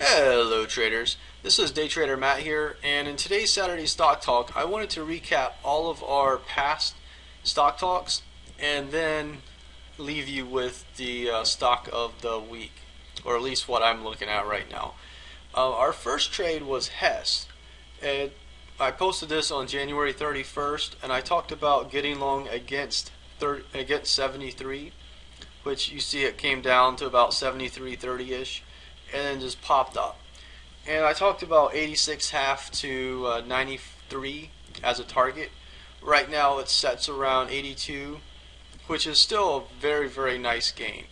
Hello traders, this is Day Trader Matt here, and in today's Saturday Stock Talk I wanted to recap all of our past stock talks and then leave you with the stock of the week, or at least what I'm looking at right now. Our first trade was Hess. I posted this on January 31st and I talked about getting long against 73, which you see it came down to about 73.30ish and then just popped up. And I talked about 86 half to 93 as a target. Right now it sets around 82, which is still a very nice gain.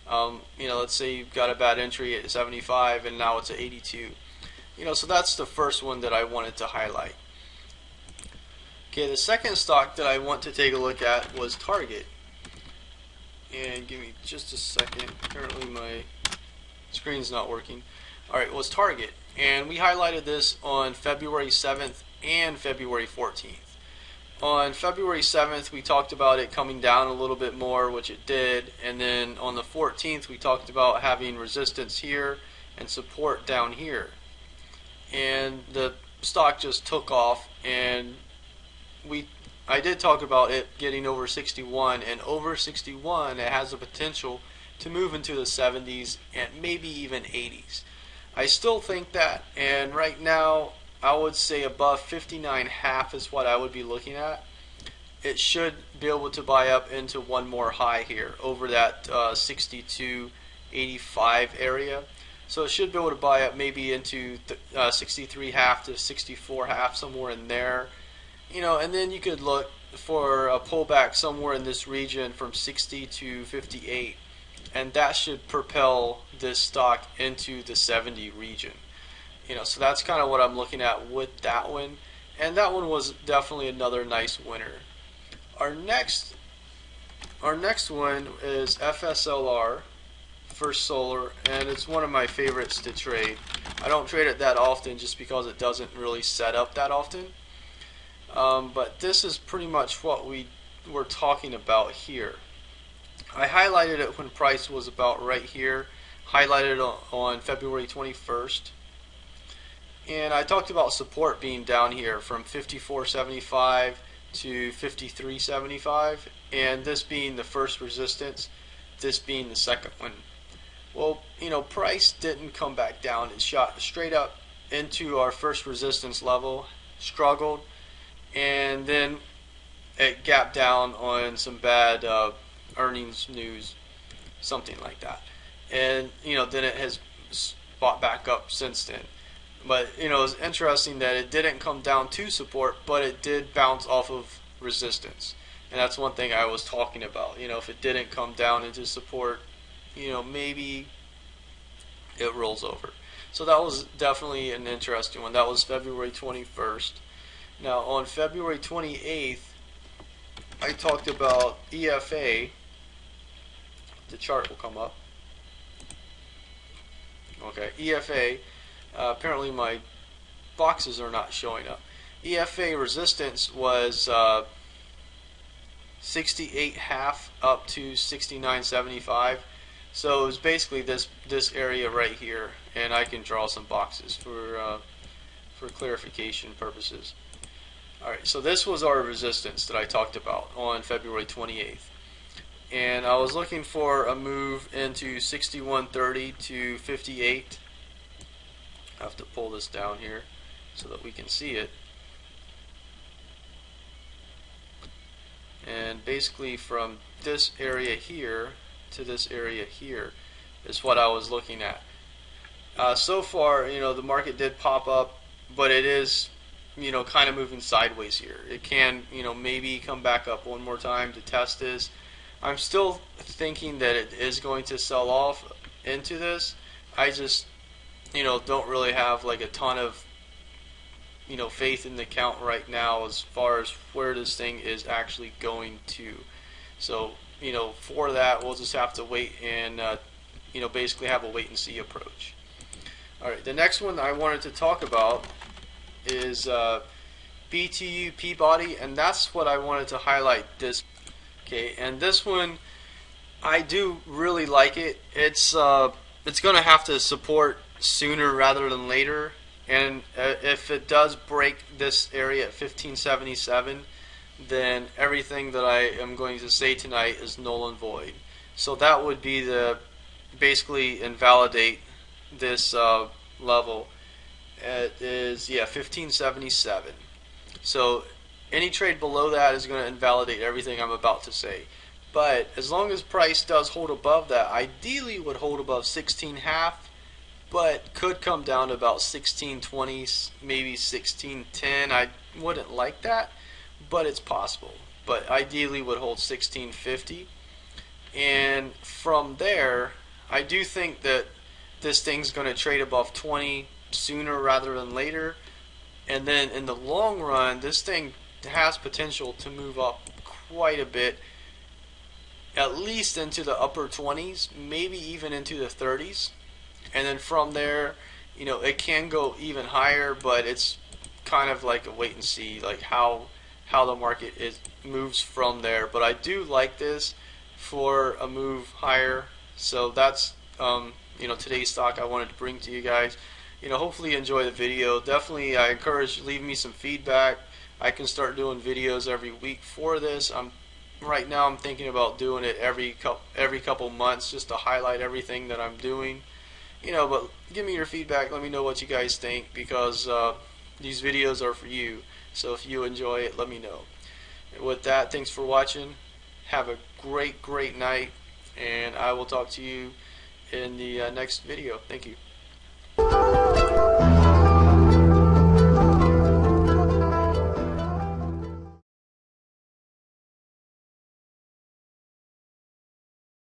Let's say you've got a bad entry at 75 and now it's at 82. So that's the first one that I wanted to highlight. Okay, the second stock that I want to take a look at was Target. And give me just a second. Apparently my screen's not working. Alright, was Target. And we highlighted this on February 7th and February 14th. On February 7th we talked about it coming down a little bit more, which it did, and then on the 14th we talked about having resistance here and support down here. And the stock just took off, and I did talk about it getting over 61, and over 61 it has the potential to move into the 70s and maybe even 80s. I still think that, and right now I would say above 59 half is what I would be looking at. It should be able to buy up into one more high here over that 62.85 area. So it should be able to buy up maybe into 63 half to 64 half, somewhere in there. And then you could look for a pullback somewhere in this region from 60 to 58, and that should propel this stock into the 70 region. So that's kind of what I'm looking at with that one, and that one was definitely another nice winner. Our next one is FSLR, First Solar, and it's one of my favorites to trade. I don't trade it that often just because it doesn't really set up that often. But this is pretty much what we were talking about here. I highlighted it when price was about right here, highlighted it on February 21st. And I talked about support being down here from 54.75 to 53.75, and this being the first resistance, this being the second one. Well, price didn't come back down. It shot straight up into our first resistance level, struggled, and then it gapped down on some bad earnings news, something like that. And then it has bought back up since then. But it's interesting that it didn't come down to support, but it did bounce off of resistance. And that's one thing I was talking about. If it didn't come down into support, maybe it rolls over. So that was definitely an interesting one. That was February 21st. Now on February 28th, I talked about EFA. The chart will come up. Okay, EFA. Apparently my boxes are not showing up. EFA resistance was 68 half up to 69.75. So it was basically this area right here, and I can draw some boxes for clarification purposes. Alright, so this was our resistance that I talked about on February 28th. And I was looking for a move into 61.30 to 58. I have to pull this down here so that we can see it. And basically from this area here to this area here is what I was looking at. So far, the market did pop up, but it is kind of moving sideways here. It can, maybe come back up one more time to test this. I'm still thinking that it is going to sell off into this. I just, don't really have like a ton of, faith in the count right now as far as where this thing is actually going to. So, for that, we'll just have to wait and, basically have a wait and see approach. Alright, the next one I wanted to talk about is BTU Peabody, and that's what I wanted to highlight this. Okay, and this one I do really like it. It's going to have to support sooner rather than later. And if it does break this area at 1577, then everything that I am going to say tonight is null and void. So that would be the basically invalidate this level. It is, yeah, 1577. So any trade below that is going to invalidate everything I'm about to say. But as long as price does hold above that, ideally would hold above 16.5, but could come down to about 1620, maybe 1610. I wouldn't like that, but it's possible. But ideally would hold 1650. And from there, I do think that this thing's going to trade above 20 sooner rather than later. And then in the long run, this thing has potential to move up quite a bit, at least into the upper 20s, maybe even into the 30s. And then from there, it can go even higher, but it's kind of like a wait and see, like how the market moves from there. But I do like this for a move higher. So that's today's stock I wanted to bring to you guys. Hopefully you enjoy the video. Definitely, I encourage leaving me some feedback. I can start doing videos every week for this. Right now I'm thinking about doing it every couple months just to highlight everything that I'm doing. But give me your feedback. Let me know what you guys think, because these videos are for you. So if you enjoy it, let me know. With that, thanks for watching. Have a great night, and I will talk to you in the next video. Thank you.